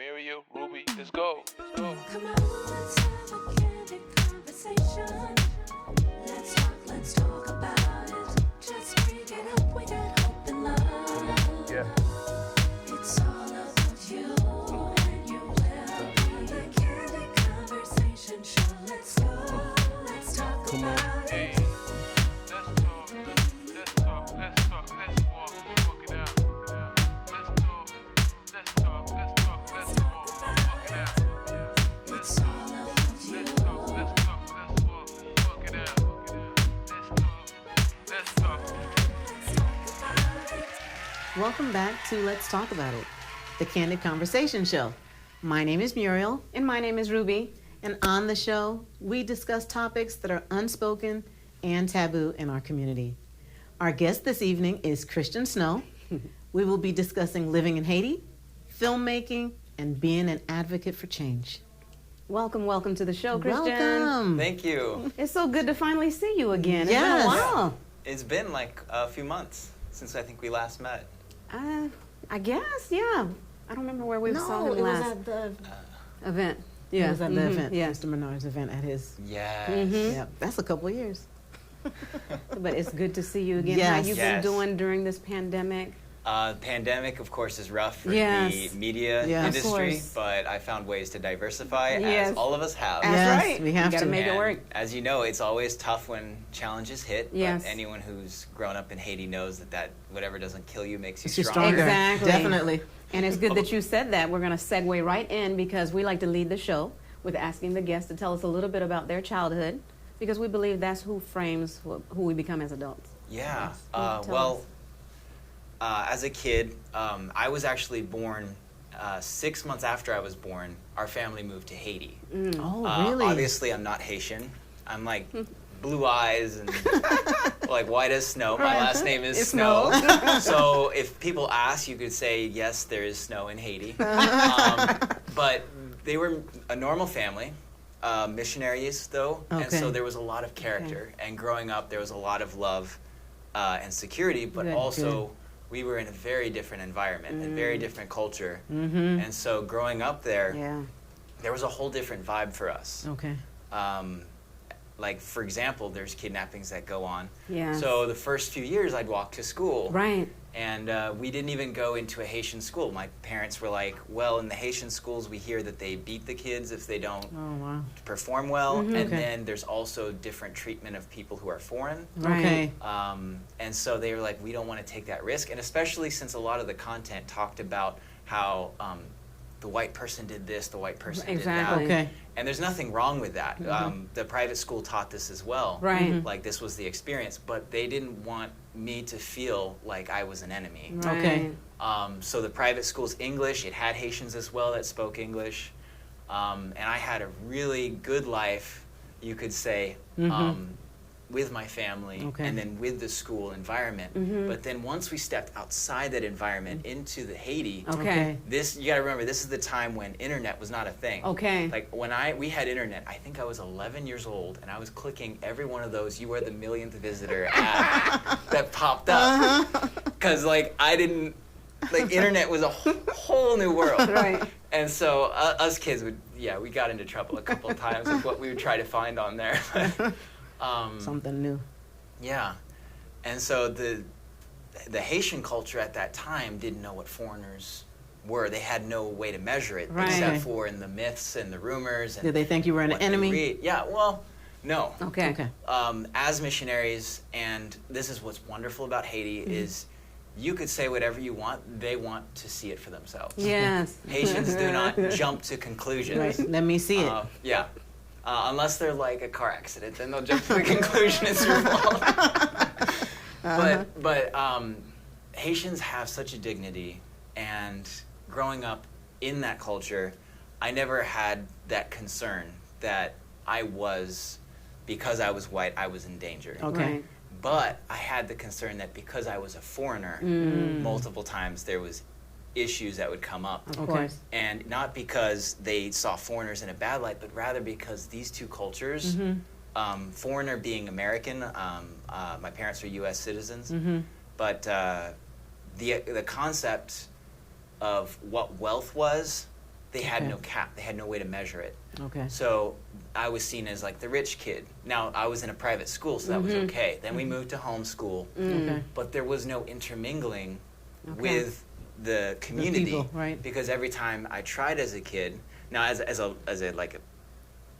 Mario, Ruby, let's go. Let's go. Come on, let's have a candid conversation. Let's talk about it. Just bring it up, we got hope and love. Yeah. It's all about you and your well-being. The Candid Conversation Show. Let's go, let's talk about Hey, it. let's talk, let's walk it out. Let's talk, let's walk it out. It's all about you. Let's walk it out. Let's talk. About it. Welcome back to Let's Talk About It, the Candid Conversation Show. My name is Muriel, And my name is Ruby. and on the show, we discuss topics that are unspoken and taboo in our community. Our guest this evening is Kristian Snow. We will be discussing living in Haiti, filmmaking, and being an advocate for change. Welcome to the show, Kristian. Welcome. Thank you. It's so good to finally see you again. It's Yes. been a while. It's been like a few months since I think we last met. I guess, yeah. I don't remember where we saw No, him it was last at the event. it was at the mhm, event, Yeah, Mr. Menard's event at his. Yes. Mhm. Yeah, that's a couple of years. but it's good to see you again. Yes. How you've Yes. been doing during this pandemic? Pandemic, of course, is rough for Yes. the media Yeah. Of industry, course. but I found ways to diversify, Yes. as all of us have. That's Yes, right. we have you gotta to. make it And work. as you know, it's always tough when challenges hit. Yes. But anyone who's grown up in Haiti knows that whatever doesn't kill you makes you Makes you stronger. stronger. Exactly. Definitely. And it's good that you said that. We're going to segue right in because we like to lead the show with asking the guests to tell us a little bit about their childhood because we believe that's who frames who we become as adults. Yeah. Tell Well, as a kid, I was actually born 6 months after I was born. Our family moved to Haiti. Oh, really? Obviously, I'm not Haitian. I'm like blue eyes and like white as snow. My last name is It's Snow. Snow. So if people ask, you could say, yes, there is snow in Haiti. But they were a normal family, missionaries though. And Okay. so there was a lot of character. And growing up, there was a lot of love and security, but Good, also we were in a very different environment, a very different culture. And so growing up there, Yeah. there was a whole different vibe for us. Okay. Like, for example, there's kidnappings that go on. Yes. So the first few years, I'd walk to school. Right. And we didn't even go into a Haitian school. My parents were like, well, in the Haitian schools, we hear that they beat the kids if they don't Oh, wow. perform well. And Okay. then there's also different treatment of people who are foreign. Right. Okay. And so they were like, we don't want to take that risk. And especially since a lot of the content talked about how the white person did this, the white person Exactly. did that. Okay. And there's nothing wrong with that. The private school taught this as well. Right. Like this was the experience, but they didn't want me to feel like I was an enemy. Right. Okay. So the private school's English, it had Haitians as well that spoke English. And I had a really good life, you could say, with my family Okay. and then with the school environment. But then once we stepped outside that environment into the Haiti, Okay. this, you gotta remember, this is the time when internet was not a thing. Okay. Like when we had internet, I think I was 11 years old and I was clicking every one of those "you are the millionth visitor" ad that popped up. Cause like I didn't, like internet was a whole new world. Right. And so us kids we got into trouble a couple of times with what we would try to find on there. Something new. Yeah. And so the Haitian culture at that time didn't know what foreigners were. They had no way to measure it Right. except for in the myths and the rumors. And Did they think you were an what they enemy? read. Yeah, well, no. Okay. Okay. As missionaries, and this is what's wonderful about Haiti, is you could say whatever you want. They want to see it for themselves. Yes. Haitians do not jump to conclusions. Right. Let me see it. Yeah. Unless they're like a car accident, then they'll jump to the conclusion it's your fault. But Haitians have such a dignity, and growing up in that culture, I never had that concern that because I was white, I was in danger. Okay. Right. But I had the concern that because I was a foreigner, multiple times there was issues that would come up. Of Okay. course. And not because they saw foreigners in a bad light, but rather because these two cultures, foreigner being American, my parents are U.S. citizens, but the concept of what wealth was they had Okay. no cap. They had no way to measure it. Okay. So I was seen as like the rich kid. Now I was in a private school, so that was okay. Then we moved to homeschool, Okay. but there was no intermingling Okay. with the community, people, right. because every time I tried as a kid, now as a like a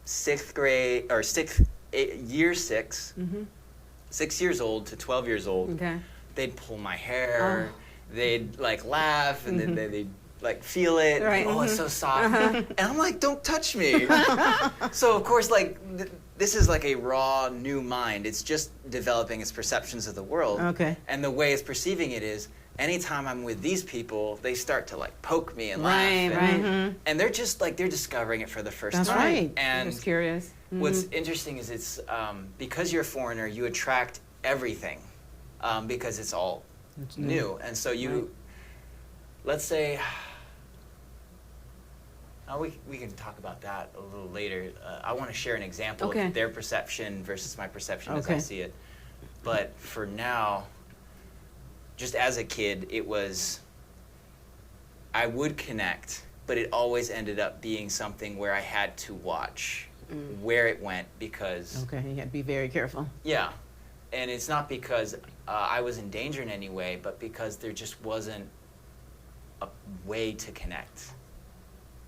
sixth grade or year 6, 6 years old to 12 years old, Okay. they'd pull my hair, they'd like laugh, and then they'd like feel it. Right. Oh, it's so soft. And I'm like, don't touch me. So of course, like this is like a raw new mind. It's just developing its perceptions of the world. Okay. And the way it's perceiving it is, anytime I'm with these people, they start to like poke me and laugh. Right, And, and they're just like, they're discovering it for the first That's time. right. And Just curious. what's interesting is it's because you're a foreigner, you attract everything because it's all It's new. And so you, let's say, we can talk about that a little later. I want to share an example Okay. of their perception versus my perception as I Okay. see it. But for now, just as a kid, it was, I would connect, but it always ended up being something where I had to watch where it went because, Okay. You had to be very careful. yeah. And it's not because I was in danger in any way, but because there just wasn't a way to connect,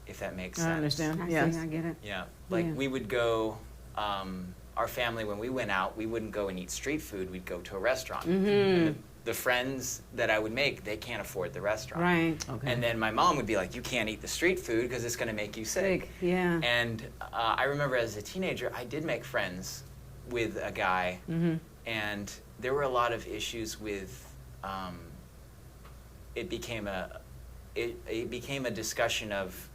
if that makes sense. I understand. I Yes. see, I get it. Yeah. Like Yeah. we would go, our family, when we went out, we wouldn't go and eat street food. We'd go to a restaurant. And the friends that I would make, they can't afford the restaurant. Right. Okay. And then my mom would be like, you can't eat the street food because it's going to make you sick. Sick. Yeah. And I remember as a teenager, I did make friends with a guy, and there were a lot of issues with. It became a discussion of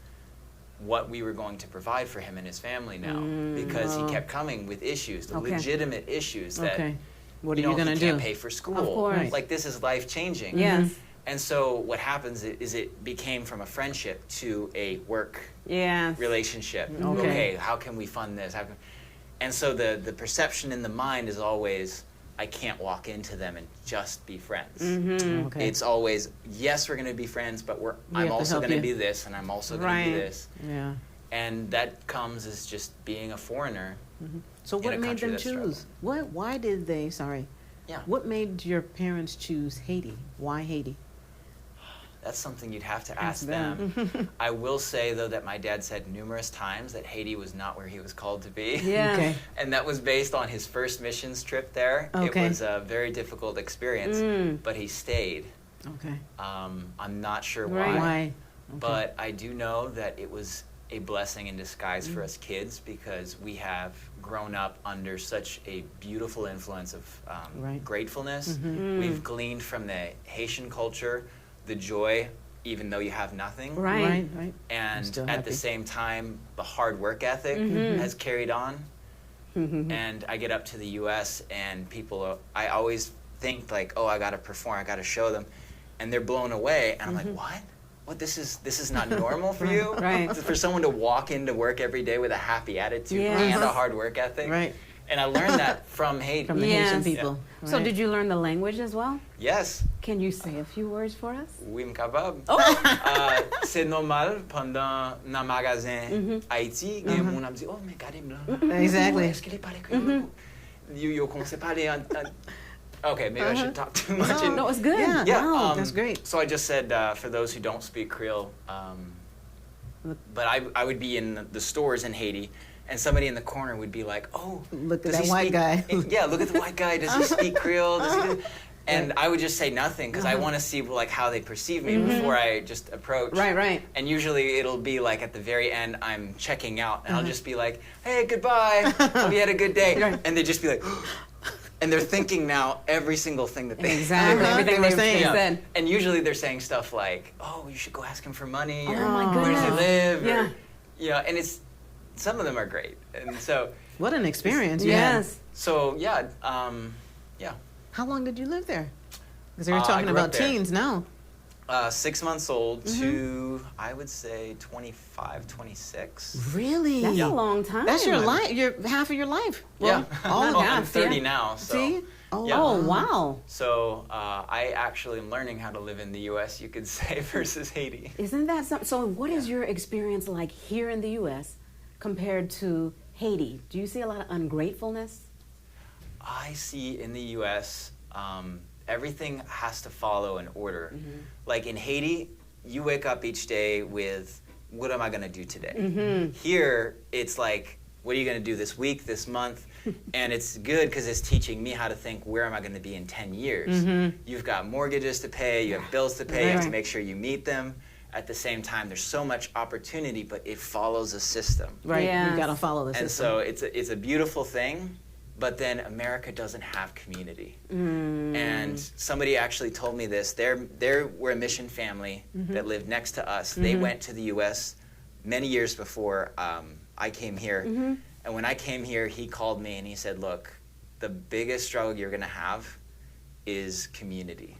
what we were going to provide for him and his family now, because he kept coming with issues, Okay. legitimate issues that. Okay. What are you you know, going to he do? can't pay for school. Of course. Right. Like, this is life changing. Yes. And so what happens is it became from a friendship to a work Yes. relationship. Okay. How can we fund this? And so the perception in the mind is always, I can't walk into them and just be friends. Okay. It's always, yes, we're going to be friends, but have I'm to also help going to you. be this, and I'm also going to Right. be this. Yeah. And that comes as just being a foreigner. So in what a made country them that struggled. choose? Why did they? Sorry. Yeah. What made your parents choose Haiti? Why Haiti? That's something you'd have to Ask ask them. I will say, though, that my dad said numerous times that Haiti was not where he was called to be. Yeah. Okay. And that was based on his first missions trip there. Okay. It was a very difficult experience, but he stayed. Okay. I'm not sure Right. why, Why? but I do know that it was a blessing in disguise for us kids, because we have grown up under such a beautiful influence of Right. gratefulness. We've gleaned from the Haitian culture the joy, even though you have nothing. Right. Right. And still at happy. the same time, the hard work ethic has carried on. And I get up to the U.S. and I always think like, oh, I got to perform, I got to show them. And they're blown away. And I'm like, what? What, this is not normal for you? Right. For someone to walk into work every day with a happy attitude Yes. and a hard work ethic. Right. And I learned that from Haiti. From the Yes. Haitian people. So Right. did you learn the language as well? Yes. Can you say a few words for us? Oui, je suis capable. Oh. C'est normal pendant dans magasin Haïti, il y a moun ap di, oh, mais gade blanc. Exactly. Est-ce qu'il est parlé créole? Yo commence à parler en. Okay, maybe I shouldn't talk too much. No, No, it's good. Yeah. Yeah, No, that's great. So I just said, for those who don't speak Creole, but I would be in the stores in Haiti, and somebody in the corner would be like, oh, Look at does that he white speak- guy. Yeah, look at the white guy. Does he speak Creole? Does he do-" And I would just say nothing because I want to see like how they perceive me before I just approach. Right. And usually it'll be like at the very end, I'm checking out, and I'll just be like, hey, goodbye. Hope you had a good day. Right. And they just be like, and they're thinking now every single thing that they Exactly. Everything They they were saying. they said. And usually they're saying stuff like, oh, you should go ask him for money. Or, Oh, my where does he goodness. live? Yeah. Or, you know, and some of them are great. And so, What an experience. you had. Yes. yeah. How long did you live there? Because we were I talking grew up about there. teens now. 6 months old to, I would say, 25, 26. Really? That's Yeah. a long time. That's your life. Your half of your life. Well, Yeah. all Well, of I'm it. 30 now, so. See? Oh, Yeah. Oh, wow. So I actually am learning how to live in the U.S., you could say, versus Haiti. Isn't that something? So what is your experience like here in the U.S. compared to Haiti? Do you see a lot of ungratefulness? I see in the U.S., everything has to follow an order. Like in Haiti, you wake up each day with, what am I going to do today? Here, it's like, what are you going to do this week, this month? And it's good because it's teaching me how to think, where am I going to be in 10 years? You've got mortgages to pay, you have bills to pay, you have to make sure you meet them. At the same time, there's so much opportunity, but it follows a system. Right. Yes. You got to follow the And system. so it's a beautiful thing, but then America doesn't have community. And somebody actually told me this. We're a mission family that lived next to us. They went to the U.S. many years before I came here. And when I came here, he called me and he said, look, the biggest struggle you're going to have is community.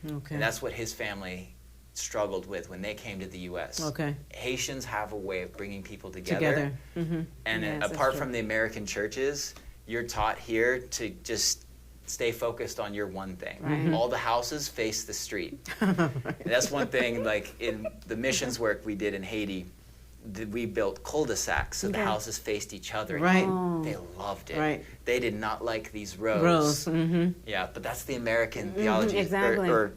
Okay. And that's what his family struggled with when they came to the U.S. Okay. Haitians have a way of bringing people together. Together. And Yes, that's apart true. from the American churches, you're taught here to just stay focused on your one thing. Right. All the houses face the street. And that's one thing, like in the missions work we did in Haiti, we built cul-de-sacs so the Okay. houses faced each other. Right. Oh. They loved it. Right. They did not like these rows. Rose. Yeah, but that's the American theology exactly. or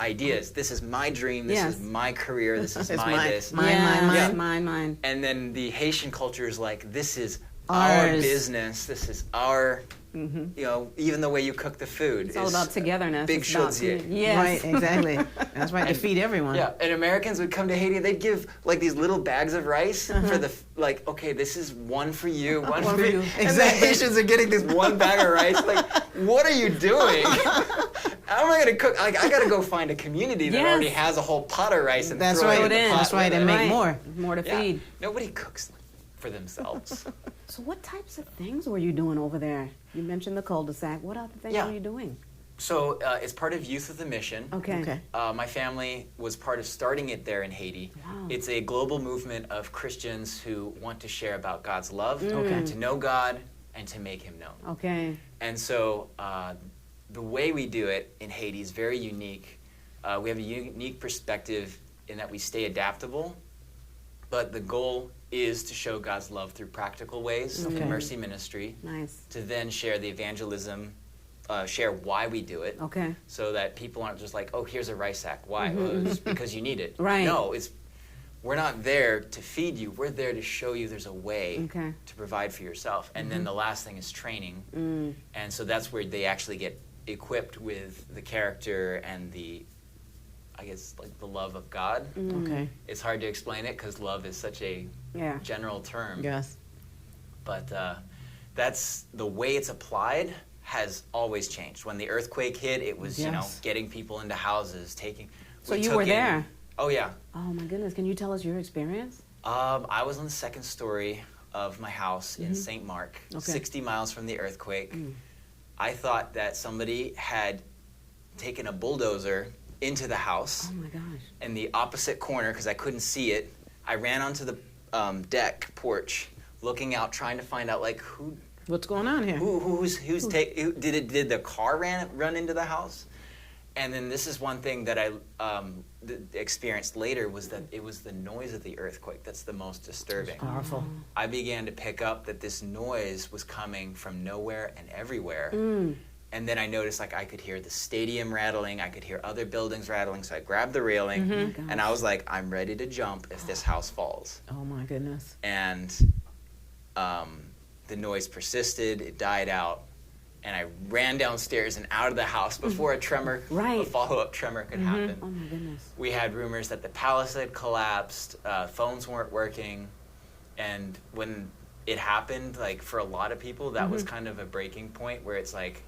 ideas. This is my dream. This Yes. is my career. This is It's my mine. this. Mine, Yes, mine, mine, mine. And then the Haitian culture is like, this is Ours. our business. This is our, you know, even the way you cook the food. It's all is about togetherness. Big It's about shodzier. community. Yes. Right, exactly. That's right, to feed everyone. Yeah, and Americans would come to Haiti, they'd give like these little bags of rice for the, like, okay, this is one for you, one for you. And the Exactly. Haitians are getting this one bag of rice. Like, what are you doing? How am I going to cook? Like, I got to go find a community that Yes. already has a whole pot of rice and That's throw right. it in the pot That's right, with and it. make more. More to Yeah. feed. Nobody cooks for themselves. So what types of things were you doing over there? You mentioned the cul-de-sac. What other things Yeah. were you doing? So it's part of Youth with a Mission. Okay. Okay. My family was part of starting it there in Haiti. Wow. It's a global movement of Christians who want to share about God's love, Okay. to know God, and to make Him known. Okay. And so the way we do it in Haiti is very unique. We have a unique perspective in that we stay adaptable, but the goal is to show God's love through practical ways, through mercy ministry, Nice. to then share the evangelism, share why we do it, Okay. so that people aren't just like, oh, here's a rice sack. Why? Well, it's because you need it. Right. No, we're not there to feed you. We're there to show you there's a way Okay. to provide for yourself. And then the last thing is training. And so that's where they actually get equipped with the character and the, I guess, like the love of God. Okay. It's hard to explain it because love is such a Yeah. general term. Yes. But that's the way it's applied has always changed. When the earthquake hit, it was, you know, Yes. getting people into houses, taking. So we you took were in- there? Oh, yeah. Oh my goodness. Can you tell us your experience? I was on the second story of my house in St. Mark, Okay. 60 miles from the earthquake. I thought that somebody had taken a bulldozer into the house Oh my gosh. in the opposite corner because I couldn't see it. I ran onto the deck porch, looking out, trying to find out like who What's going on here? did the car run into the house? And then this is one thing that I experienced later was that it was the noise of the earthquake that's the most disturbing. Powerful. I began to pick up that this noise was coming from nowhere and everywhere. And then I noticed like I could hear the stadium rattling, I could hear other buildings rattling, so I grabbed the railing and I was like, I'm ready to jump if this house falls. Oh my goodness. And the noise persisted, it died out, and I ran downstairs and out of the house before a tremor, Right. a follow-up tremor could happen. Oh my goodness. We had rumors that the palace had collapsed, phones weren't working, and when it happened, like for a lot of people, that was kind of a breaking point where it's like,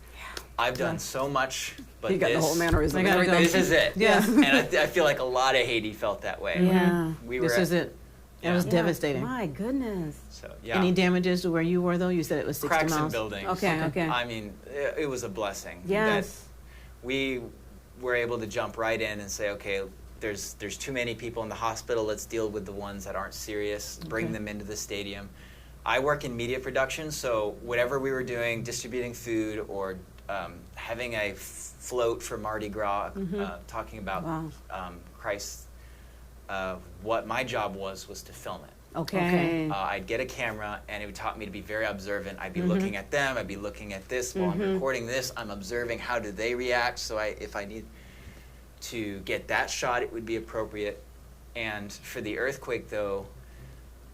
I've done so much, but You got this, the whole mannerism I and gotta go. everything. this is it. Yes. And I feel like a lot of Haiti felt that way. Yeah. We were This is it. It was Yeah. devastating. My goodness. So, yeah. Any damages to where you were, though? You said it was 60 Cracks in miles. buildings. Okay, okay. I mean, it was a blessing. Yes. That we were able to jump right in and say, okay, there's too many people in the hospital. Let's deal with the ones that aren't serious. Bring Okay. them into the stadium. I work in media production, so whatever we were doing, distributing food or having a float for Mardi Gras, talking about Wow. Christ. What my job was to film it. Okay. I'd get a camera, and it would taught me to be very observant. I'd be looking at them. I'd be looking at this while I'm recording this. I'm observing how do they react. So if I need to get that shot, it would be appropriate. And for the earthquake, though,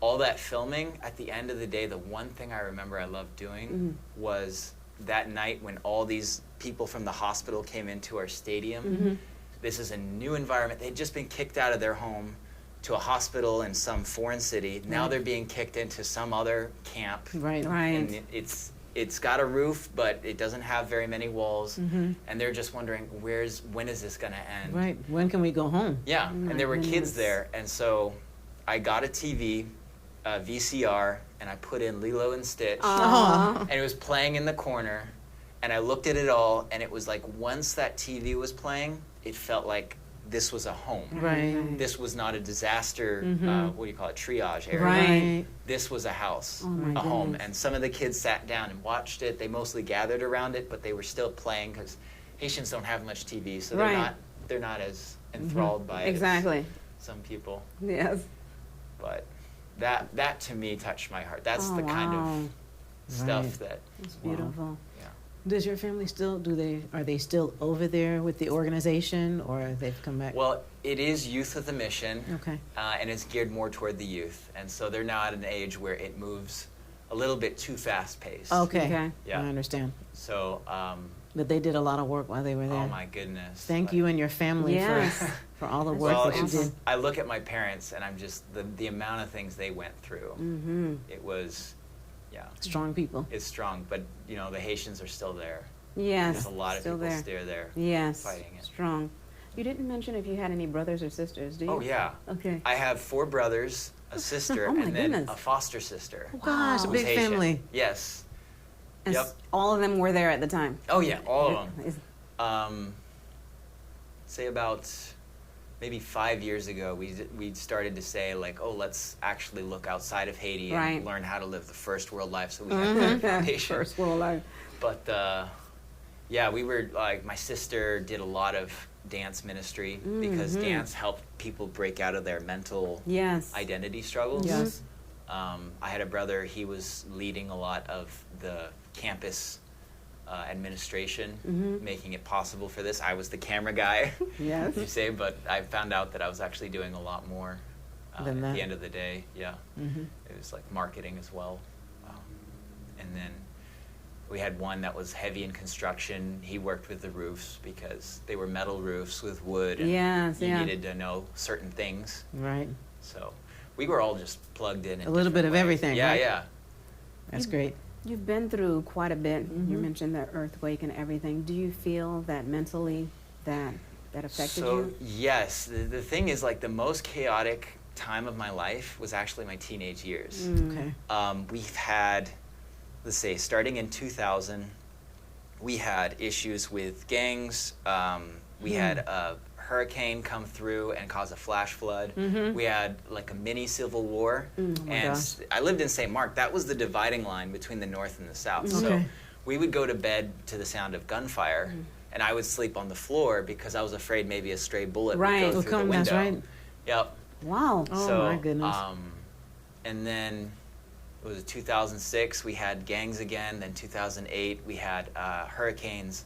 all that filming, at the end of the day, the one thing I remember I loved doing was that night when all these people from the hospital came into our stadium. This is a new environment. They'd just been kicked out of their home to a hospital in some foreign city. Now they're being kicked into some other camp. Right. And it's got a roof, but it doesn't have very many walls. And they're just wondering, when is this going to end? Right. When can we go home? Yeah, and there were kids there. And so I got a TV, VCR, and I put in Lilo and Stitch. And it was playing in the corner. And I looked at it all, and it was like once that TV was playing, it felt like this was a home. Right. This was not a disaster, what do you call it, triage area. Right. This was a house, my a home. goodness. And some of the kids sat down and watched it. They mostly gathered around it, but they were still playing because Haitians don't have much TV, so they're not as enthralled by it Exactly. as some people. Yes. But that to me touched my heart. That's Oh, the kind wow. of stuff Right. that, It's beautiful. yeah. Does your family still, are they still over there with the organization, or they've come back? Well, it is Youth with a Mission, Okay. and it's geared more toward the youth. And so they're now at an age where it moves a little bit too fast-paced. Okay. Okay. Yeah. I understand. So, But they did a lot of work while they were there. oh my goodness. Thank Like, you and your family Yes. for all the work Well, that you did. I look at my parents, and I'm just, the amount of things they went through. It was, yeah, Strong people. it's strong. But, the Haitians are still there. Yes. There's a lot of Still people there. still there Yes. fighting it. Strong. You didn't mention if you had any brothers or sisters, do you? Oh, yeah. Okay. I have 4 brothers, a sister, Oh, my and then goodness. a foster sister. Oh, gosh, a who's big Haitian. family. Yes. And Yep. all of them were there at the time. Oh, yeah, all of them. Is- Say about maybe 5 years ago, we started to say, like, oh, let's actually look outside of Haiti Right. and learn how to live the first world life, so we have that foundation. First world life. But yeah, we were like, my sister did a lot of dance ministry because dance helped people break out of their mental Yes. identity struggles. Yes. I had a brother, he was leading a lot of the campus administration, making it possible for this. I was the camera guy, Yes. you say, but I found out that I was actually doing a lot more Than at that. the end of the day. Yeah, it was like marketing as well. And then we had one that was heavy in construction. He worked with the roofs because they were metal roofs with wood, and Yes, you yeah. needed to know certain things. Right. So we were all just plugged in. A little bit different of ways. everything, Yeah, right? yeah. That's great. You've been through quite a bit. You mentioned the earthquake and everything. Do you feel that mentally that affected So you? yes, the thing is, like, the most chaotic time of my life was actually my teenage years. Okay. We've had, let's say, starting in 2000, we had issues with gangs. We had a hurricane come through and cause a flash flood. We had like a mini civil war. And gosh. I lived in St. Mark. That was the dividing line between the north and the south. So Okay. we would go to bed to the sound of gunfire, and I would sleep on the floor because I was afraid maybe a stray bullet Right. would go Will through come, the window. that's right. Yep. Wow. Oh, So, my goodness. And then it was 2006, we had gangs again. Then 2008, we had hurricanes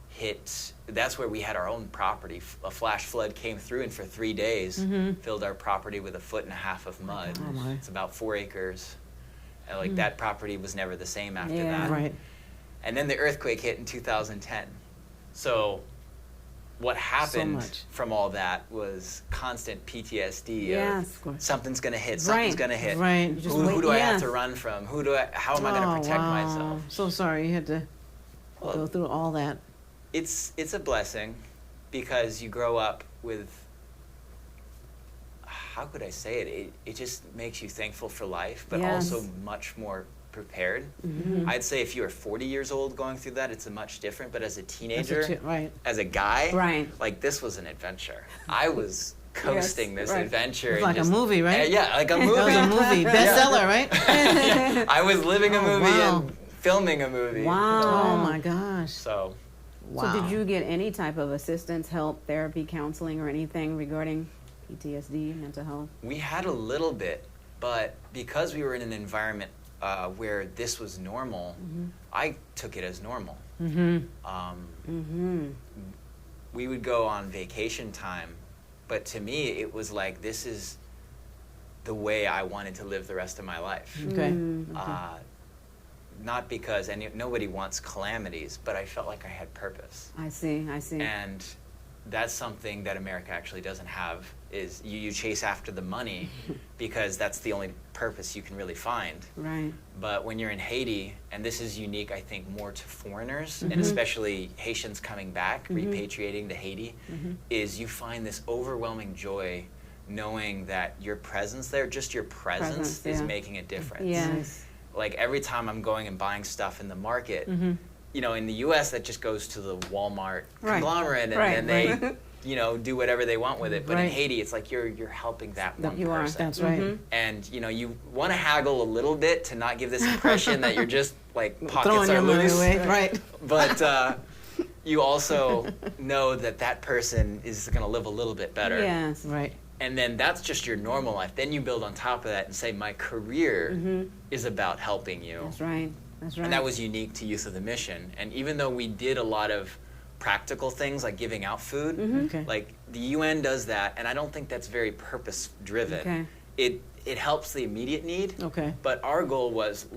hit. That's where we had our own property. A flash flood came through, and for 3 days, filled our property with 1.5 feet of mud. Oh, my. It's about 4 acres. And like that property was never the same after Yeah. that. Right. And then the earthquake hit in 2010. So what happened much. from all that was constant PTSD. Yes. Of something's going to hit, something's Right. going to hit. Right. just Who wait- do I have yes. to run from? How am I going to protect myself? So sorry you had to Well, go through all that. It's a blessing because you grow up with, how could I say it? It just makes you thankful for life, but Yes. also much more prepared. I'd say if you were 40 years old going through that, it's a much different. But as a That's teenager, what you- right. as a guy, Right. like this was an adventure. I was coasting this right. adventure. It's and like a movie, right? Yeah, like a movie. That was a movie. Bestseller, right? I was living a Oh, movie wow. and filming a movie. Wow. Oh my gosh. So Wow. So did you get any type of assistance, help, therapy, counseling, or anything regarding PTSD, mental health? we had a little bit, but because we were in an environment where this was normal, I took it as normal. We would go on vacation time, but to me it was like, this is the way I wanted to live the rest of my life. Okay. Not because nobody wants calamities, but I felt like I had purpose. I see. And that's something that America actually doesn't have, is you chase after the money because that's the only purpose you can really find. Right. But when you're in Haiti, and this is unique, I think, more to foreigners, and especially Haitians coming back, repatriating to Haiti, is you find this overwhelming joy knowing that your presence there, just your presence is yeah. making a difference. Yes. Like every time I'm going and buying stuff in the market, you know, in the U.S. that just goes to the Walmart Right. conglomerate, and Right, then they, right. you know, do whatever they want with it. But in Right. Haiti, it's like you're helping that one You are. person. That's right. And you know, you want to haggle a little bit to not give this impression that you're just like pockets Throwing are your money loose. away. Right. But you also know that that person is going to live a little bit better. Yes. Right. And then that's just your normal life. Then you build on top of that and say, my career is about helping you. That's right. That's right. And that was unique to Youth of the Mission. And even though we did a lot of practical things like giving out food, Okay. like the UN does that, and I don't think that's very purpose driven. Okay. It helps the immediate need, Okay. but our goal was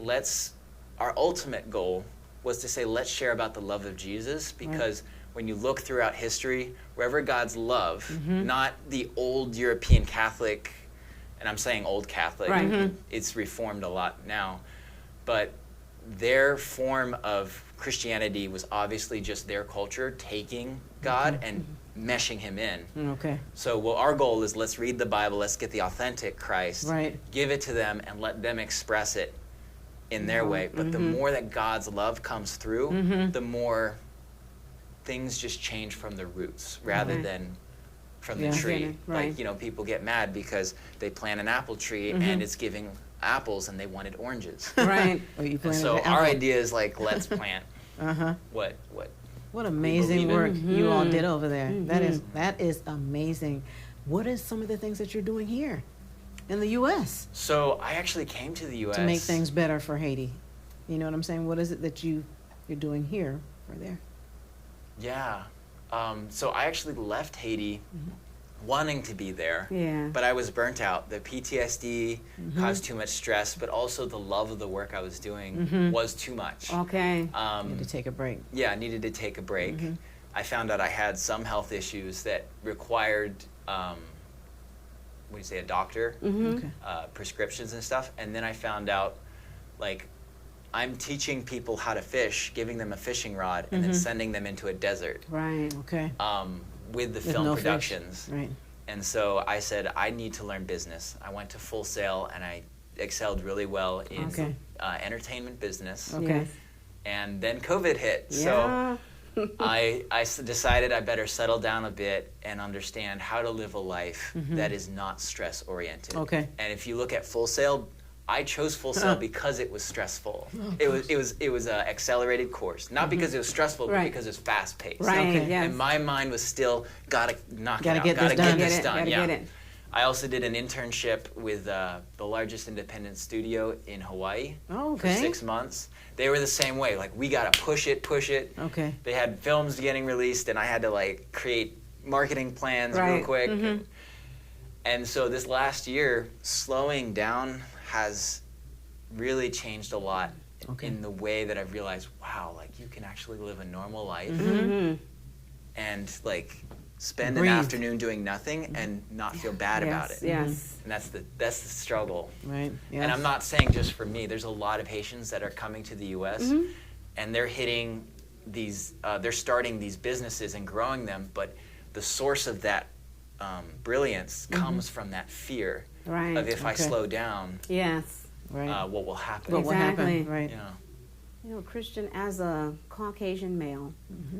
our ultimate goal was to say, let's share about the love of Jesus, because when you look throughout history, wherever God's love, not the old European Catholic, and I'm saying old Catholic, Right. It's reformed a lot now, but their form of Christianity was obviously just their culture taking God and meshing him in. Okay. So well, our goal is, let's read the Bible, let's get the authentic Christ, Right. give it to them, and let them express it in their way. But the more that God's love comes through, the more things just change from the roots rather Right. than from Yeah. the tree. Right. Like, you know, people get mad because they plant an apple tree and it's giving apples and they wanted oranges. Right. Oh, you And planted so the our apple. idea is like, let's plant what What amazing believe in. work you all did over there. That is amazing. What is some of the things that you're doing here in the U.S. So I actually came to the U.S. to make things better for Haiti? You know what I'm saying? What is it that you're doing here or there? Yeah. So I actually left Haiti wanting to be there. Yeah. But I was burnt out. The PTSD caused too much stress, but also the love of the work I was doing was too much. Okay. You had to take a break. Yeah, I needed to take a break. I found out I had some health issues that required, a doctor, Okay. prescriptions and stuff. And then I found out, like, I'm teaching people how to fish, giving them a fishing rod, and then sending them into a desert Right. Okay. with the With film no fish. productions. Right. And so I said, I need to learn business. I went to Full Sail, and I excelled really well in Okay. entertainment business. Okay. Yes. And then COVID hit. Yeah. So I decided I better settle down a bit and understand how to live a life that is not stress oriented. Okay. And if you look at Full Sail, I chose Full Sail because it was stressful. It was an accelerated course, not because it was stressful, but Right. because it was fast paced. Right. Okay. Yes. And my mind was still gotta knock Gotta it out, get gotta this done. get this done. Gotta Yeah. get it. I also did an internship with the largest independent studio in Hawaii Oh, for okay. 6 months. They were the same way. Like, we gotta push it. Okay. They had films getting released, and I had to like create marketing plans real Right. quick. And so this last year, slowing down has really changed a lot Okay. in the way that I've realized, wow, like you can actually live a normal life and like spend Breathe. an afternoon doing nothing and not feel bad about it. Yes. And that's the struggle. Right. Yes. And I'm not saying just for me. There's a lot of Haitians that are coming to the U.S. and they're hitting these. They're starting these businesses and growing them, but the source of that brilliance comes from that fear Right. of if I Okay. slow down, Right. what will happen? What will happen? Exactly. Right. You know. You know, Kristian, as a Caucasian male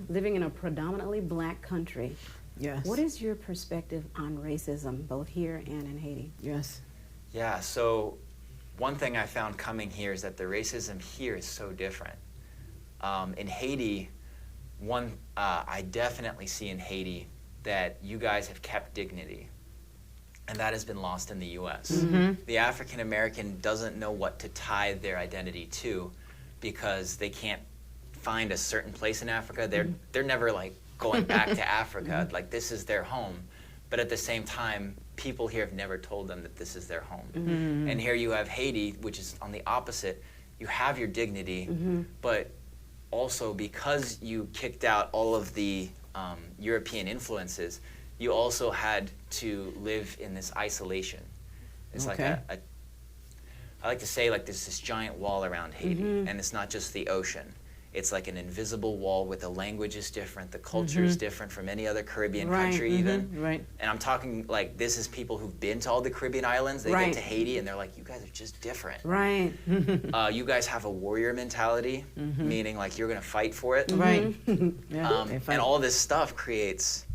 living in a predominantly black country, Yes. what is your perspective on racism, both here and in Haiti? Yes. Yeah. So one thing I found coming here is that the racism here is so different. In Haiti, I definitely see in Haiti that you guys have kept dignity, and that has been lost in the U.S. The African American doesn't know what to tie their identity to because they can't find a certain place in Africa. They're never like going back to Africa, like this is their home. But at the same time, people here have never told them that this is their home. And here you have Haiti, which is on the opposite. You have your dignity, but also because you kicked out all of the European influences, you also had to live in this isolation. It's like I like to say like there's this giant wall around Haiti, and it's not just the ocean. It's like an invisible wall where the language is different, the culture is different from any other Caribbean country even. Right. And I'm talking like this is people who've been to all the Caribbean islands, they get to Haiti and they're like, you guys are just different. Right. You guys have a warrior mentality, meaning like you're gonna fight for it. Right. Yeah, And all this stuff creates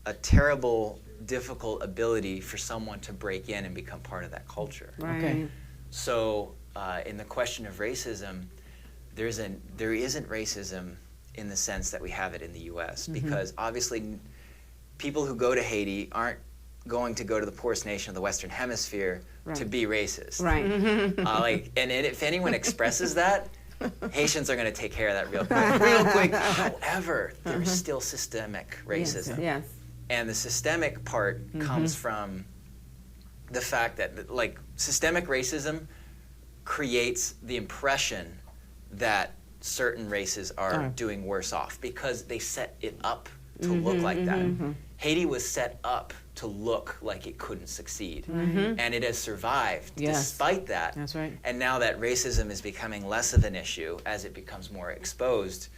a terrible, difficult ability for someone to break in and become part of that culture. Right. Okay. So in the question of racism, there isn't racism in the sense that we have it in the U.S. because obviously people who go to Haiti aren't going to go to the poorest nation of the Western Hemisphere to be racist. Right. And if anyone expresses that, Haitians are going to take care of that real quick. However, there's still systemic racism. Yes. And the systemic part comes from the fact that like systemic racism creates the impression that certain races are doing worse off because they set it up to look like that. Haiti was set up to look like it couldn't succeed. And it has survived despite that. That's right. And now that racism is becoming less of an issue as it becomes more exposed,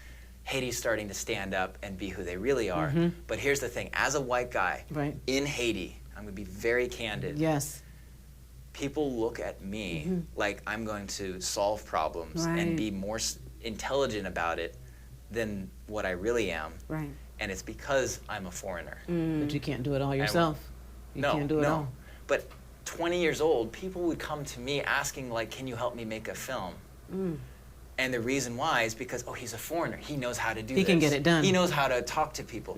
Haiti's starting to stand up and be who they really are. But here's the thing, as a white guy in Haiti, I'm going to be very candid. Yes. People look at me like I'm going to solve problems and be more intelligent about it than what I really am. Right. And it's because I'm a foreigner. But you can't do it all yourself. You can't do it all. But 20 years old, people would come to me asking, like, can you help me make a film? And the reason why is because, oh, he's a foreigner. He knows how to do this. He can get it done. He knows how to talk to people.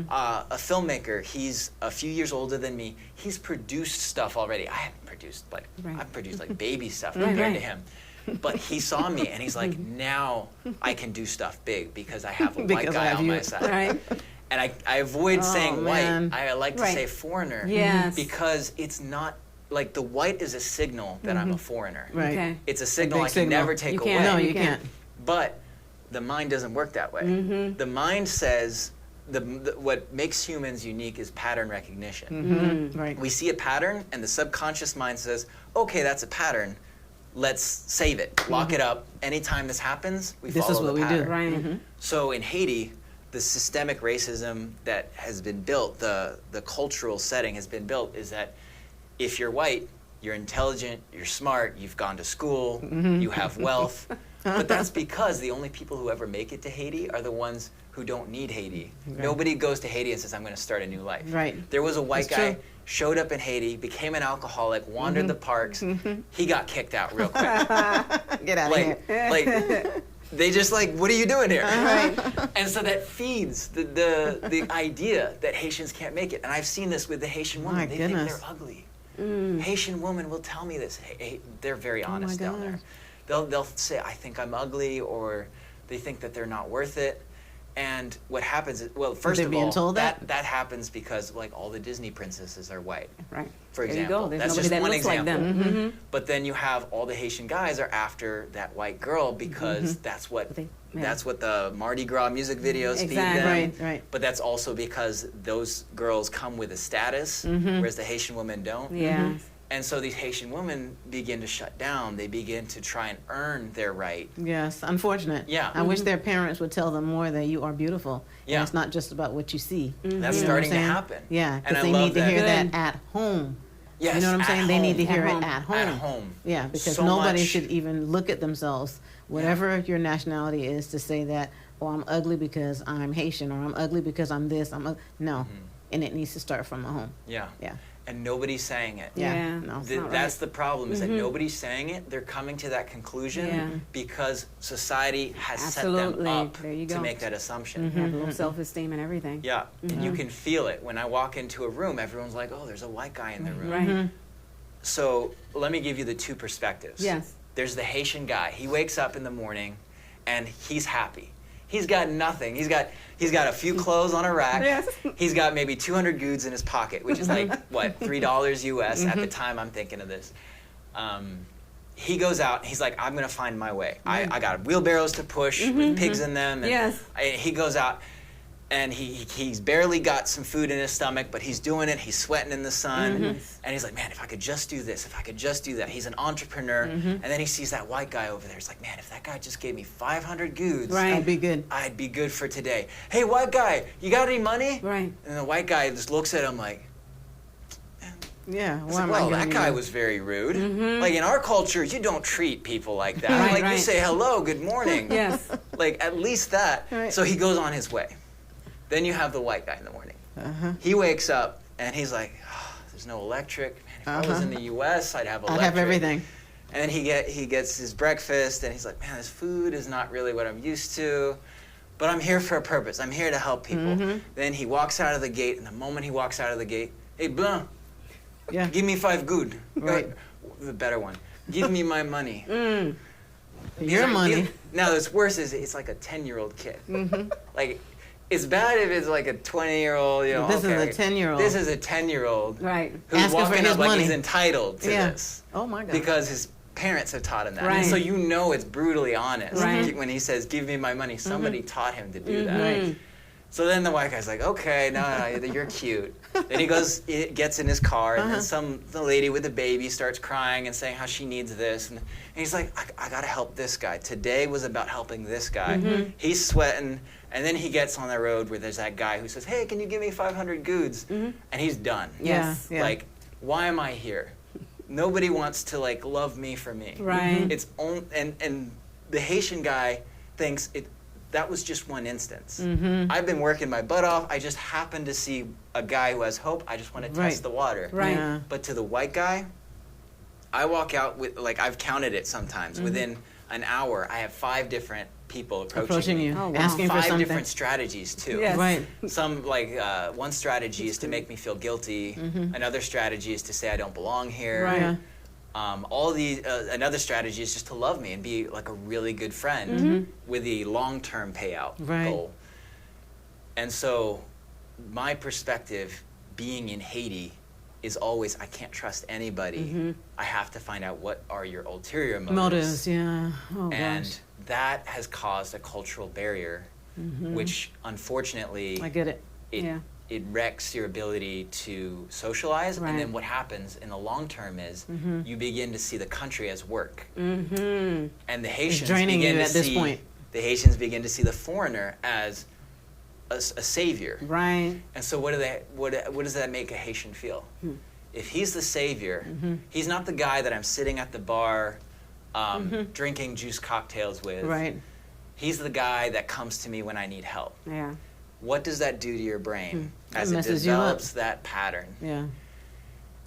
A filmmaker, he's a few years older than me. He's produced stuff already. I haven't produced, like, I've produced, like, baby stuff compared to him. But he saw me, and he's like, now I can do stuff big because I have a white guy on my side. Right. And I avoid saying man. white. I like to say foreigner. Yes. Because it's not, like, the white is a signal that I'm a foreigner. Right. Okay. It's a signal I can signal. never take You away. can't. No, you can't. But the mind doesn't work that way. The mind says what makes humans unique is pattern recognition. Right. We see a pattern, and the subconscious mind says, okay, that's a pattern. Let's save it, lock it up. Anytime this happens, we This follow is what the we do. pattern. Right. So in Haiti, the systemic racism that has been built, the cultural setting has been built, is that if you're white, you're intelligent, you're smart, you've gone to school, you have wealth. But that's because the only people who ever make it to Haiti are the ones who don't need Haiti. Nobody goes to Haiti and says, I'm going to start a new life. Right. There was a white That's guy, true. showed up in Haiti, became an alcoholic, wandered the parks. He got kicked out real quick. Get out of here. like they just like, what are you doing here? And so that feeds the idea that Haitians can't make it. And I've seen this with the Haitian woman. My They goodness. think they're ugly. Haitian women will tell me this. They're very honest down there. gosh. They'll say, I think I'm ugly, or they think that they're not worth it. And what happens is, well, first They're of being all, told that? that happens because like all the Disney princesses are white. Right. For There you example, go. There's that's nobody just that one looks like example. them. But then you have all the Haitian guys are after that white girl because that's what that's what the Mardi Gras music videos feed Exactly. them. Right, right. But that's also because those girls come with a status, whereas the Haitian women don't. Yeah. And so these Haitian women begin to shut down. They begin to try and earn their right. Yes, unfortunate. Yeah. I wish their parents would tell them more that you are beautiful. Yeah. And it's not just about what you see. That's You know what starting I'm to saying? happen. Yeah, And because I they love need to that. hear that Good. at home. Yes, You know what I'm at saying? They need to home. hear At it home. at home. At home. Yeah, because So nobody much- should even look at themselves, whatever your nationality is, to say that, oh, I'm ugly because I'm Haitian, or I'm ugly because I'm this. No. And it needs to start from the home. Yeah. Yeah. and nobody's saying it. Yeah. No, it's Th- not that's right. the problem, is that nobody's saying it. They're coming to that conclusion Yeah. because society has Absolutely. set them up There you to go. make that assumption. Have low self-esteem and everything. Yeah, and you can feel it. When I walk into a room, everyone's like, oh, there's a white guy in the room. Right. So let me give you the two perspectives. Yes. There's the Haitian guy. He wakes up in the morning and he's happy. He's got nothing. He's got a few clothes on a rack. Yes. He's got maybe 200 goods in his pocket, which is like, what, $3 US at the time I'm thinking of this. He goes out and he's like, I'm going to find my way. I got wheelbarrows to push with pigs in them. And Yes. he goes out and he's barely got some food in his stomach, but he's doing it. He's sweating in the sun. And he's like, man, if I could just do this, if I could just do that. He's an entrepreneur. And then he sees that white guy over there. He's like, man, if that guy just gave me 500 goods, Right. That'd be good. I'd be good for today. Hey, white guy, you got any money? Right. And the white guy just looks at him like, Yeah. it's Why like, am I well, giving that you guy that? was very rude. Like in our culture, you don't treat people like that. Right, Like you right. say hello, good morning. Yes. Like at least that. Right. So he goes on his way. Then you have the white guy in the morning. He wakes up and he's like, oh, there's no electric. Man, if I was in the U.S., I'd have electric. I'd have everything. And then he gets his breakfast and he's like, man, this food is not really what I'm used to. But I'm here for a purpose. I'm here to help people. Then he walks out of the gate, and the moment he walks out of the gate, hey, Blanc, Yeah. give me 5 good. Right. The better one. Give me my money. He's Your like, money. Now, what's worse is it's like a 10-year-old kid. Like, it's bad if it's like a 20-year-old, you know. This is okay, a 10-year-old. This is a 10-year-old Right. who's Asking for walking his up like money. he's entitled to Yeah. this. Oh my God. Because his parents have taught him that. Right. And so you know it's brutally honest. Right. When he says, give me my money, somebody taught him to do that. Right. So then the white guy's like, okay, no, you're cute. Then he gets in his car, and then the lady with the baby starts crying and saying how she needs this. And he's like, I gotta help this guy. Today was about helping this guy. He's sweating, and then he gets on the road where there's that guy who says, hey, can you give me 500 goods? And he's done. Yes. Yeah. Like, why am I here? Nobody wants to like love me for me. Right. It's and the Haitian guy thinks that was just one instance. I've been working my butt off. I just happened to see a guy who has hope. I just want to Right. test the water. Right. Yeah. But to the white guy, I walk out with, like, I've counted it sometimes. Within an hour, I have 5 different people approaching me. you, Oh, wow. asking for 5 something. different strategies too. Yes. Right. Some like one strategy is to make me feel guilty. Another strategy is to say I don't belong here. Right. Yeah. Another strategy is just to love me and be like a really good friend with a long-term payout Right. goal. And so my perspective being in Haiti is always, I can't trust anybody. I have to find out what are your ulterior Motives. Yeah. Oh and gosh. that has caused a cultural barrier, which unfortunately I get it. Yeah. it wrecks your ability to socialize. Right. And then what happens in the long term is you begin to see the country as work. Mm-hmm. And the Haitians draining begin you to at this see point. the Haitians begin to see the foreigner as a savior. Right. And so what does that make a Haitian feel? If he's the savior, he's not the guy that I'm sitting at the bar drinking juice cocktails with. Right. He's the guy that comes to me when I need help. Yeah. What does that do to your brain as it messes you up. develops that pattern? Yeah.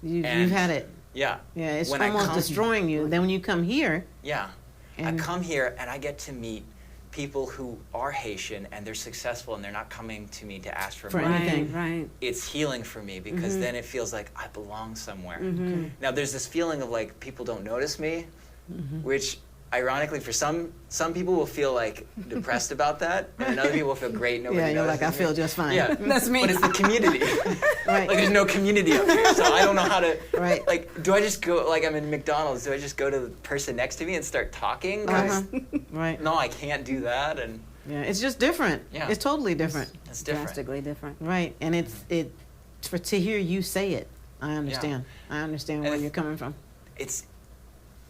And- You've had it. Yeah. Yeah. It's When I almost come- destroying you. Then when you come here, Yeah. And- I come here and I get to meet people who are Haitian and they're successful and they're not coming to me to ask for For money. anything. Right. It's healing for me because then it feels like I belong somewhere. Mm-hmm. Now there's this feeling of like people don't notice me, which ironically for some people will feel like depressed about that, and other people will feel great. Nobody yeah, you're like, I notices me. feel just fine. Yeah, That's me. But it's the community. Right. Like there's no community up here, so I don't know how to. Right. Like, do I just go? Like I'm in McDonald's. Do I just go to the person next to me and start talking? 'Cause Right. no, I can't do that, and Yeah. It's just different. Yeah. It's totally different. it's different. Drastically different. Right. And to hear you say it, I understand. I understand And where if- you're coming from. It's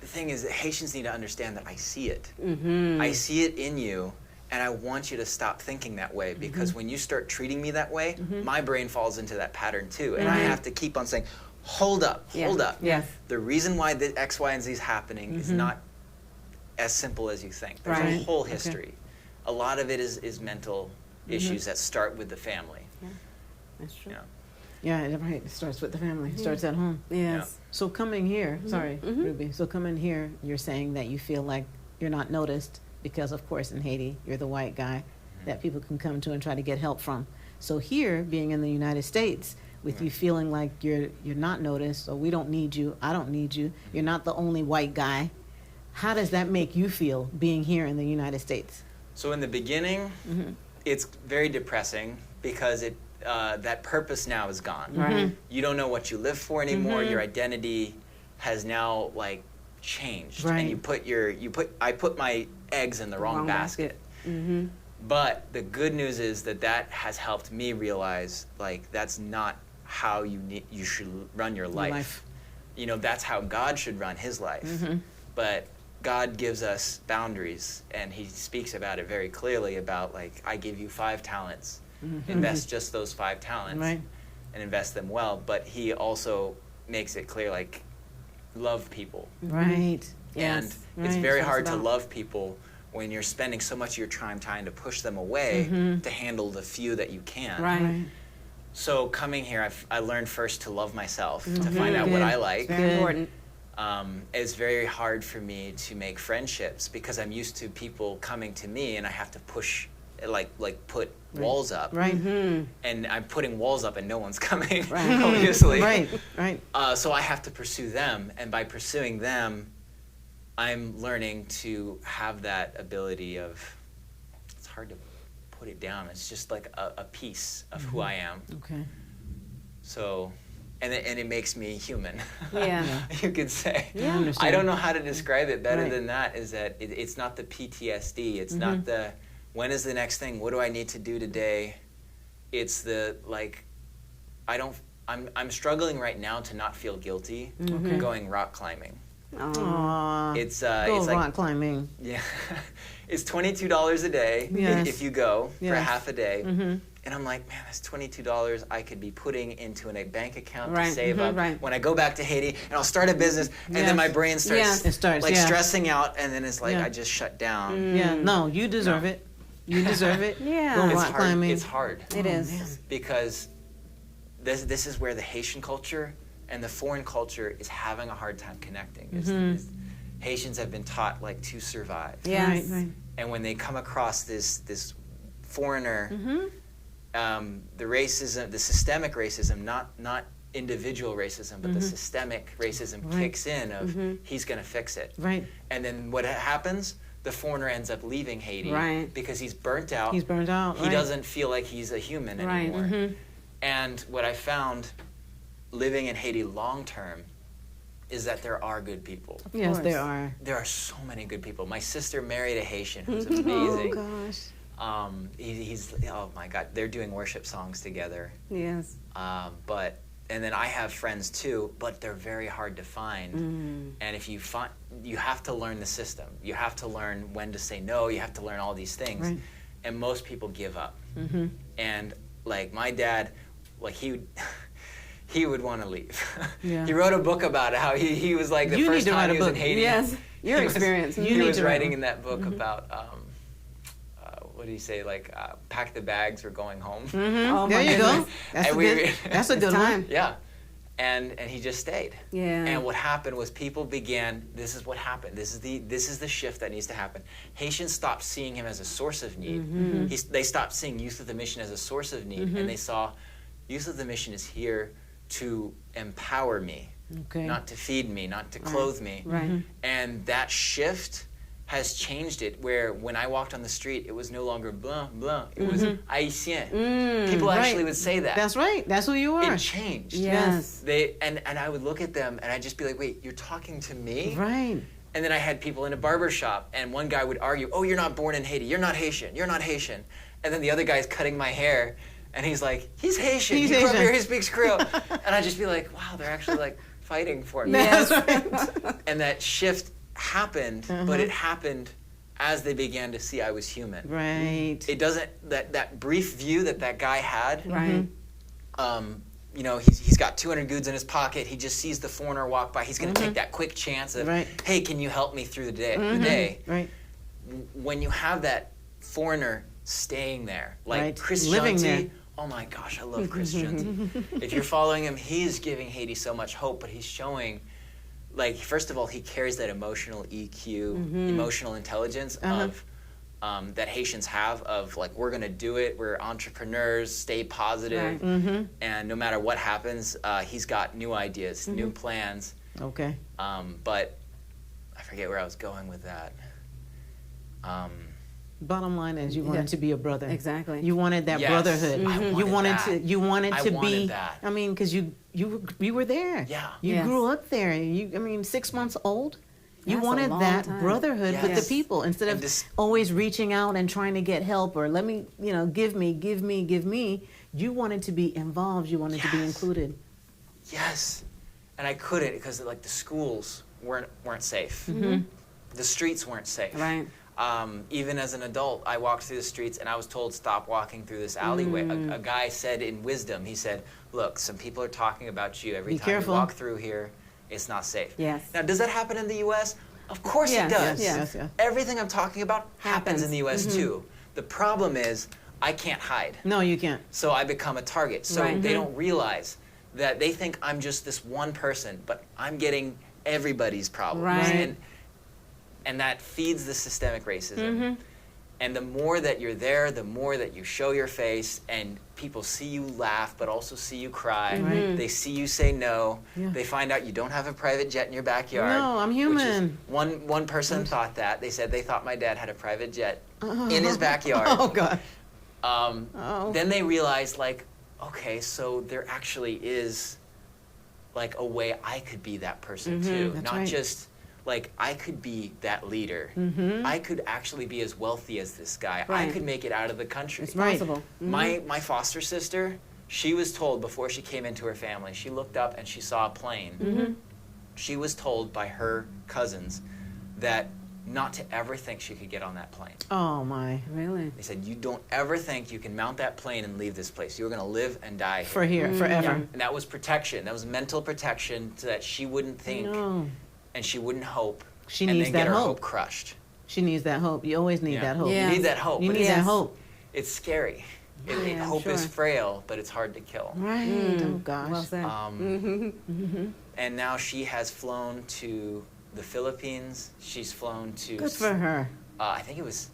the thing is that Haitians need to understand that I see it. Mm-hmm. I see it in you, and I want you to stop thinking that way because when you start treating me that way, my brain falls into that pattern too, and I Right. have to keep on saying, hold up, Yeah. hold up. Yes. The reason why the X, Y, and Z is happening is not as simple as you think. There's a Right. whole Okay. history. A lot of it is mental issues that start with the family. That's true. You know. Yeah, right. It starts with the family. It starts at home. Yes. So coming here, sorry, Ruby. So coming here, you're saying that you feel like you're not noticed because, of course, in Haiti, you're the white guy that people can come to and try to get help from. So here, being in the United States, with you feeling like you're not noticed, or we don't need you, I don't need you, you're not the only white guy. How does that make you feel being here in the United States? So in the beginning, it's very depressing because that purpose now is gone. Right. You don't know what you live for anymore. Your identity has now like changed, Right. and I put my eggs in the wrong basket. But the good news is that has helped me realize like that's not how you should run your life. You know, that's how God should run his life. But God gives us boundaries, and he speaks about it very clearly about like, I give you 5 talents, invest just those 5 talents Right. and invest them well. But he also makes it clear, like, love people. Right. And Yes. it's Right. very That's hard to about- love people when you're spending so much of your time trying to push them away to handle the few that you can. Right. Right. So coming here, I learned first to love myself, to find out what Good. I like. Very Good. important. It's very hard for me to make friendships because I'm used to people coming to me, and I have to push, like put walls up. Right. And I'm putting walls up, and no one's coming, Right. obviously. Right. Right. So I have to pursue them, and by pursuing them, I'm learning to have that ability of, it's hard to put it down, it's just like a piece of who I am. Okay. So, and it makes me human. Yeah. You could say. I understand. I don't know how to describe it better Right. than that, is that it's not the PTSD, it's not the, when is the next thing, what do I need to do today? It's the, like, I'm struggling right now to not feel guilty going rock climbing. Aww. It's Go it's rock like, climbing. yeah, it's $22 a day Yes. if you go for Yes. half a day. And I'm like, man, that's $22 I could be putting into a bank account Right, to save up right. when I go back to Haiti, and I'll start a business, and Yes. then my brain starts, Yes. It starts, like yeah. stressing out, and then it's like Yeah. I just shut down. Yeah. No, you deserve No. it. You deserve it. Yeah. Go It's rock It's hard. climbing. It's hard It is. man. because this is where the Haitian culture and the foreign culture is having a hard time connecting. Haitians have been taught like to survive. Yes. Right. Right. And when they come across this foreigner, the racism, the systemic racism, not individual racism, but the systemic racism Right. kicks in of he's going to fix it. Right. And then what happens? The foreigner ends up leaving Haiti Right. because he's burnt out. He's burned out. He right. doesn't feel like he's a human Right. anymore. And what I found living in Haiti long term is that there are good people. Yes, course. there are. There are so many good people. My sister married a Haitian who's Oh amazing. gosh. He's oh my God, they're doing worship songs together. Yes. And then I have friends too, but they're very hard to find. And if you find, you have to learn the system. You have to learn when to say no. You have to learn all these things. Right. And most people give up. And like my dad, like he would want to leave. Yeah. He wrote a book about it, how he was like the You need first to time write a he was in book. Haiti. Yes. Your he was- experience. You he need was to write writing one. in that book about what do you say, like pack the bags, we're going home. Oh, There my you goodness. go. That's a And we- good. That's a It's good time. one. Yeah. And he just stayed. Yeah. And what happened was people began, this is what happened. This is the shift that needs to happen. Haitians stopped seeing him as a source of need. They stopped seeing Youth of the Mission as a source of need, and they saw Youth of the Mission is here to empower me, Okay. not to feed me, not to clothe me. Right. And that shift has changed it, where when I walked on the street, it was no longer blanc, blanc. It was haïtien. People actually would say that. That's right. That's who you are. It changed. Yes. And I would look at them and I'd just be like, wait, you're talking to me? Right. And then I had people in a barber shop, and one guy would argue, oh, you're not born in Haiti. You're not Haitian. You're not Haitian. And then the other guy's cutting my hair, and he's like, he's Haitian. He's he grew up Haitian. here. He speaks Creole. And I'd just be like, wow, they're actually like fighting for me. Yes. And that shift happened, but it happened as they began to see I was human. Right. It doesn't, that brief view that guy had, Right. you know, he's got 200 goods in his pocket. He just sees the foreigner walk by. He's going to take that quick chance of, Right. hey, can you help me through the day? Right. When you have that foreigner staying there, like Right. Christianity Living there. oh my gosh, I love Christian. If you're following him, he is giving Haiti so much hope, but he's showing, like, first of all, he carries that emotional EQ, emotional intelligence of that Haitians have of, like, we're going to do it, we're entrepreneurs, stay positive, and no matter what happens, he's got new ideas, new plans. Okay. But I forget where I was going with that. Bottom line is you wanted to be a brother. Exactly. You wanted that Yes, brotherhood. I You wanted that. to. You wanted I to wanted be. that. I mean, because you were there. Yeah. You Yes. grew up there. I mean, 6 months old. You That's a wanted long that time. brotherhood with Yes. the people instead And of this- always reaching out and trying to get help or let me, give me. You wanted to be involved. You wanted to be Yes. included. Yes, and I couldn't because, like, the schools weren't safe. The streets weren't safe. Right. Even as an adult, I walked through the streets and I was told, stop walking through this alleyway. A guy said in wisdom, he said, look, some people are talking about you every Be time careful. you walk through here. It's not safe. Yes. Now, does that happen in the U.S.? Of course Yes, it does. yes, yes. Everything I'm talking about happens in the U.S. too. The problem is I can't hide. No, you can't. So I become a target. So Right. they don't realize that they think I'm just this one person, but I'm getting everybody's problems. Right. And that feeds the systemic racism. And the more that you're there, the more that you show your face and people see you laugh, but also see you cry. Right. They see you say no. Yeah. They find out you don't have a private jet in your backyard. No, I'm which is- human. one person thought that. They said they thought my dad had a private jet in his backyard. Oh God. Then they realized, like, okay, so there actually is, like, a way I could be that person too. That's Not right. just, like, I could be that leader. I could actually be as wealthy as this guy. I Right. could make it out of the country. It's Right. possible. My foster sister, she was told before she came into her family, she looked up and she saw a plane. She was told by her cousins that not to ever think she could get on that plane. Oh my. Really? They said, you don't ever think you can mount that plane and leave this place. You're going to live and die here. For here, forever. And that was protection. That was mental protection so that she wouldn't think No. and she wouldn't hope. She and needs then that get her hope. hope crushed. She needs that hope. You always need Yeah. that hope. Yeah. You need that hope. You but need it's, that hope. it's scary. Yeah, I'm hope is sure. frail, but it's hard to kill. Right. Oh gosh. Well said. And now she has flown to the Philippines. She's flown to Good for her. I think it was,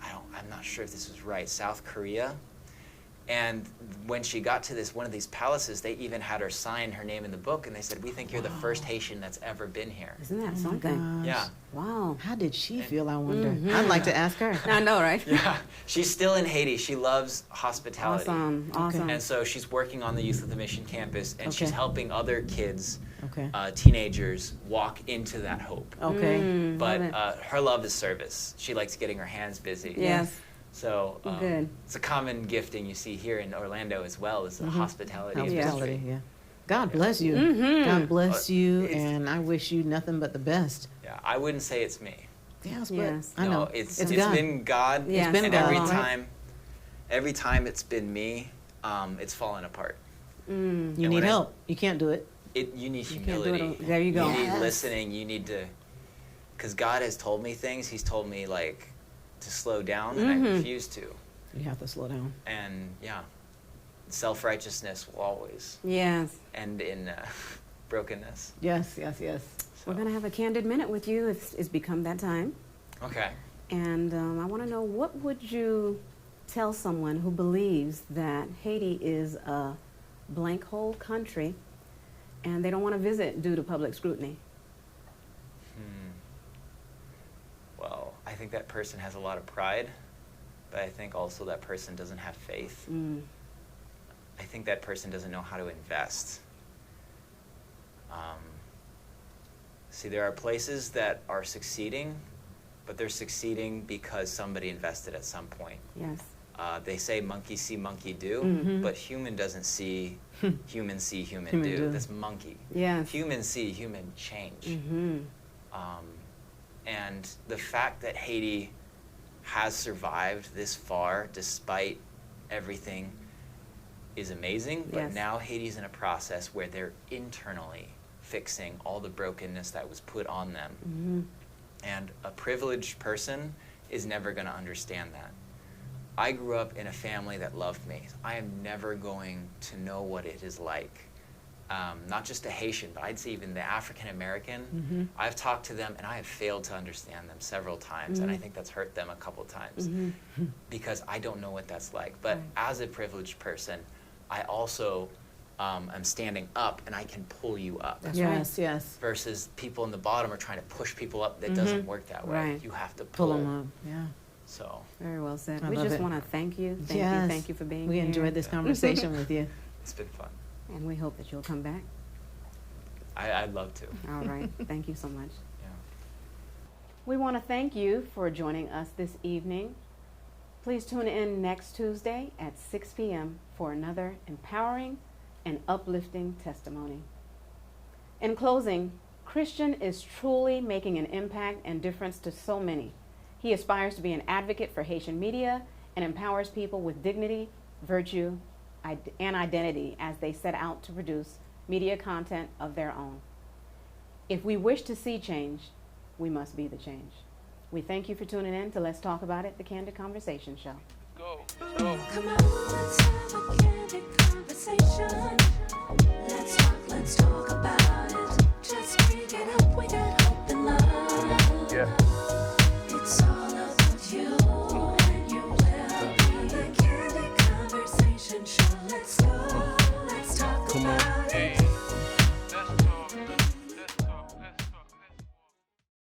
I'm not sure if this was right, South Korea. And when she got to one of these palaces, they even had her sign her name in the book, and they said, we think you're the first Haitian that's ever been here. Isn't that Oh my something? gosh. Yeah. Wow. How did she feel, I wonder? I'd like to ask her. I know, right? Yeah. She's still in Haiti. She loves hospitality. Awesome. Awesome. And so she's working on the Youth of the Mission campus, and she's Okay. helping other kids, Okay. teenagers, walk into that hope. Okay. But love it. her love is service. She likes getting her hands busy. Yes. So Good. it's a common gifting you see here in Orlando as well, is the hospitality Hospitality, industry. yeah. God bless you. God bless you, and I wish you nothing but the best. Yeah, I wouldn't say it's me. Yes, but Yes. I No, know. it's God. been God. Yes. It's been and God. every time it's been me, it's fallen apart. You and need when I- help. You can't do it. You need can't do it humility. al- there you go. You need Yes. listening. You need to, because God has told me things. He's told me, like, to slow down, and I refuse to. You have to slow down. And yeah, self-righteousness will always Yes. end in brokenness. Yes, yes, yes. We're going to have a candid minute with you. It's become that time. Okay. And I want to know, what would you tell someone who believes that Haiti is a blank hole country and they don't want to visit due to public scrutiny? Well, I think that person has a lot of pride, but I think also that person doesn't have faith. I think that person doesn't know how to invest. See, there are places that are succeeding, but they're succeeding because somebody invested at some point. Yes. They say monkey see, monkey do, but human doesn't see, human see, human Human do. do. That's monkey. Yes. Human see, human change. Mm-hmm. And the fact that Haiti has survived this far despite everything is amazing, but Yes. now Haiti's in a process where they're internally fixing all the brokenness that was put on them. And a privileged person is never going to understand that. I grew up in a family that loved me. I am never going to know what it is like. Not just a Haitian, but I'd say even the African American. I've talked to them and I have failed to understand them several times, and I think that's hurt them a couple times because I don't know what that's like. But as a privileged person, I also am standing up and I can pull you up. That's Yes, yes. Versus people in the bottom are trying to push people up. That doesn't work that way. Right. You have to Pull pull. them up. Yeah. So Very well said. I We love just it. want to thank you. Yes. Thank you for being We here. enjoyed this conversation with you. it's been fun. And we hope that you'll come back. I'd love to. All right. Thank you so much. Yeah. We want to thank you for joining us this evening. Please tune in next Tuesday at 6 p.m. for another empowering and uplifting testimony. In closing, Kristian is truly making an impact and difference to so many. He aspires to be an advocate for Haitian media and empowers people with dignity, virtue, and identity as they set out to produce media content of their own. If we wish to see change, we must be the change. We thank you for tuning in to Let's Talk About It, the Candid Conversations Show. Let's go. Come on, let's have a candid conversation. Let's talk about it. Just